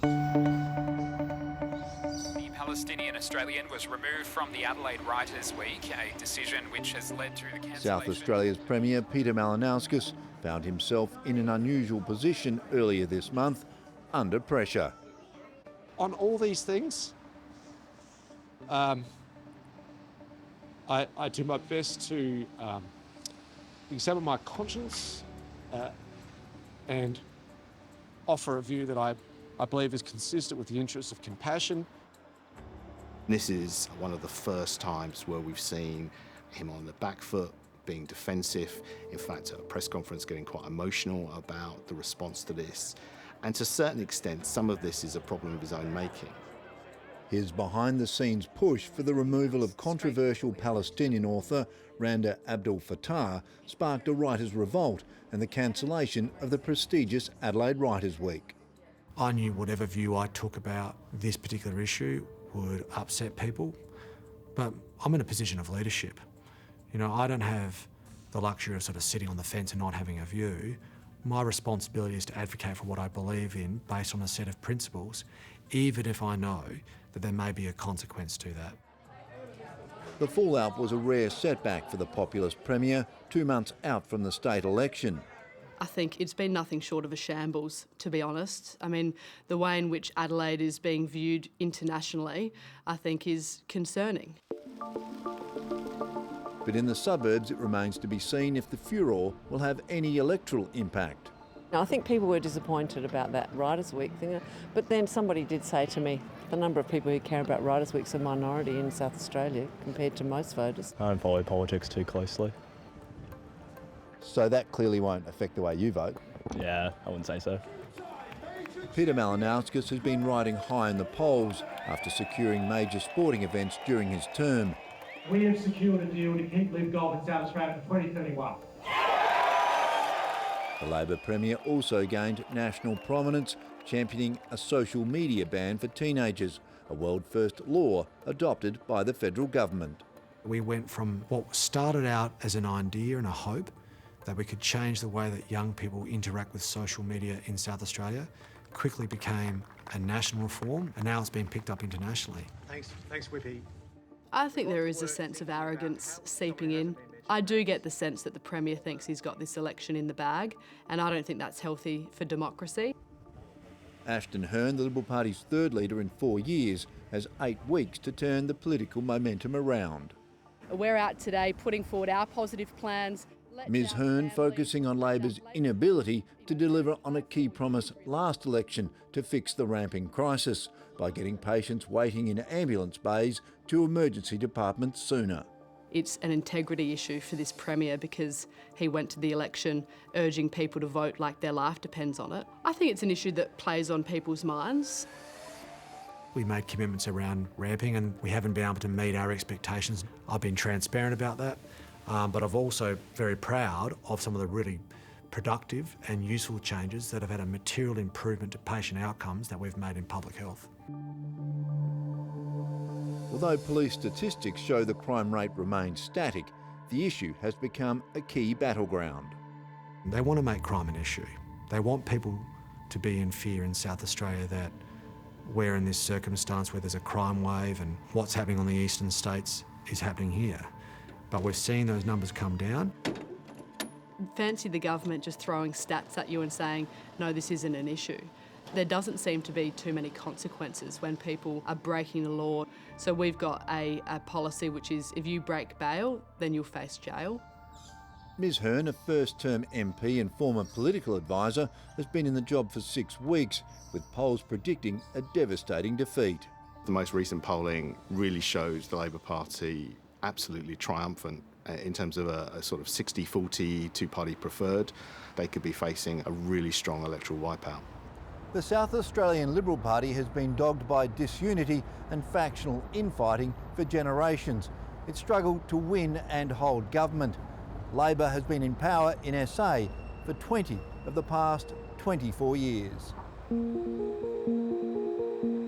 The Palestinian Australian was removed from the Adelaide Writers Week, a decision which has led to the cancellation. South Australia's Premier Peter Malinauskas found himself in an unusual position earlier this month, under pressure. On all these things, I do my best to examine my conscience and offer a view that I believe is consistent with the interests of compassion. This is one of the first times where we've seen him on the back foot, being defensive, in fact at a press conference getting quite emotional about the response to this. And to a certain extent, some of this is a problem of his own making. His behind-the-scenes push for the removal of controversial Palestinian author Randa Abdel Fattah sparked a writers' revolt and the cancellation of the prestigious Adelaide Writers Week. I knew whatever view I took about this particular issue would upset people, but I'm in a position of leadership. You know, I don't have the luxury of sort of sitting on the fence and not having a view. My responsibility is to advocate for what I believe in based on a set of principles, even if I know that there may be a consequence to that. The fallout was a rare setback for the Populist Premier 2 months out from the state election. I think it's been nothing short of a shambles, to be honest. I mean, the way in which Adelaide is being viewed internationally, I think, is concerning. But in the suburbs, it remains to be seen if the furor will have any electoral impact. I think people were disappointed about that Writers' Week thing, but then somebody did say to me, the number of people who care about Writers' Week's a minority in South Australia compared to most voters. I don't follow politics too closely. So that clearly won't affect the way you vote. Yeah, I wouldn't say so. Peter Malinauskas has been riding high in the polls after securing major sporting events during his term. We have secured a deal to keep Live Golf in South Australia for 2031. The Labor Premier also gained national prominence, championing a social media ban for teenagers, a world-first law adopted by the federal government. We went from what started out as an idea and a hope that we could change the way that young people interact with social media in South Australia, quickly became a national reform, and now it's been picked up internationally. Thanks, Whippy. I think there is a sense of arrogance seeping in. I do get the sense that the Premier thinks he's got this election in the bag, and I don't think that's healthy for democracy. Ashton Hearn, the Liberal Party's third leader in 4 years, has 8 weeks to turn the political momentum around. We're out today putting forward our positive plans. Ms Hearn focusing on Labor's inability to deliver on a key promise last election to fix the ramping crisis by getting patients waiting in ambulance bays to emergency departments sooner. It's an integrity issue for this Premier because he went to the election urging people to vote like their life depends on it. I think it's an issue that plays on people's minds. We made commitments around ramping and we haven't been able to meet our expectations. I've been transparent about that, but I'm also very proud of some of the really productive and useful changes that have had a material improvement to patient outcomes that we've made in public health. Although police statistics show the crime rate remains static, the issue has become a key battleground. They want to make crime an issue. They want people to be in fear in South Australia that we're in this circumstance where there's a crime wave and what's happening on the eastern states is happening here. But we're seeing those numbers come down. Fancy the government just throwing stats at you and saying, no, this isn't an issue. There doesn't seem to be too many consequences when people are breaking the law. So we've got a policy which is if you break bail, then you'll face jail. Ms Hearn, a first-term MP and former political advisor, has been in the job for 6 weeks, with polls predicting a devastating defeat. The most recent polling really shows the Labor Party absolutely triumphant in terms of a sort of 60-40 two-party preferred. They could be facing a really strong electoral wipeout. The South Australian Liberal Party has been dogged by disunity and factional infighting for generations. It struggled to win and hold government. Labor has been in power in SA for 20 of the past 24 years.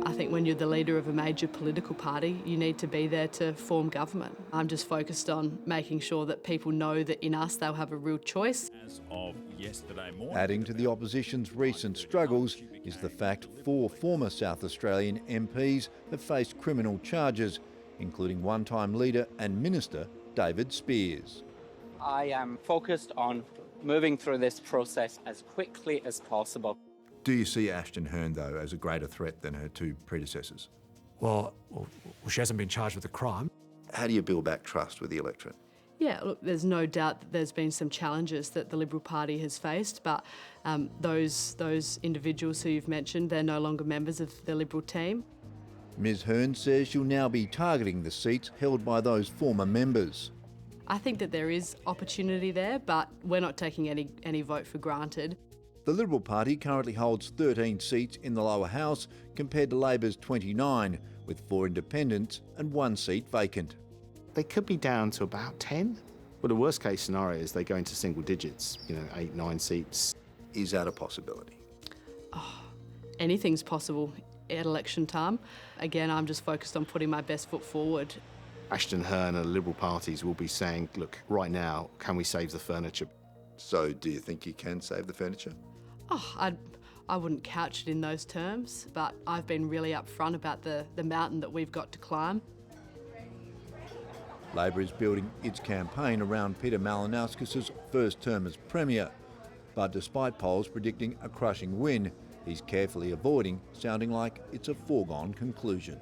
I think think when you're the leader of a major political party, you need to be there to form government. I'm just focused on making sure that people know that in us they'll have a real choice. As of yesterday morning, Adding to the opposition's recent struggles is the fact 4 former South Australian MPs have faced criminal charges, including one-time leader and minister David Spears. I am focused on moving through this process as quickly as possible. Do you see Ashton Hearn, though, as a greater threat than her 2 predecessors? Well, she hasn't been charged with a crime. How do you build back trust with the electorate? Yeah, look, there's no doubt that there's been some challenges that the Liberal Party has faced, but those individuals who you've mentioned, they're no longer members of the Liberal team. Ms Hearn says she'll now be targeting the seats held by those former members. I think that there is opportunity there, but we're not taking any vote for granted. The Liberal Party currently holds 13 seats in the lower house compared to Labor's 29, with 4 independents and 1 seat vacant. They could be down to about 10, but the worst case scenario is they go into single digits, 8, 9 seats. Is that a possibility? Anything's possible at election time. Again, I'm just focused on putting my best foot forward. Ashton Hearn and the Liberal parties will be saying, look, right now, can we save the furniture? So do you think you can save the furniture? I wouldn't couch it in those terms, but I've been really upfront about the mountain that we've got to climb. Labor is building its campaign around Peter Malinauskas' first term as Premier, but despite polls predicting a crushing win, he's carefully avoiding sounding like it's a foregone conclusion.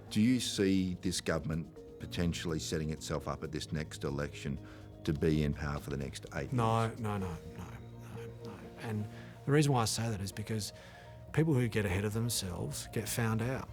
Do you see this government potentially setting itself up at this next election to be in power for the next 8 years? No. And the reason why I say that is because people who get ahead of themselves get found out.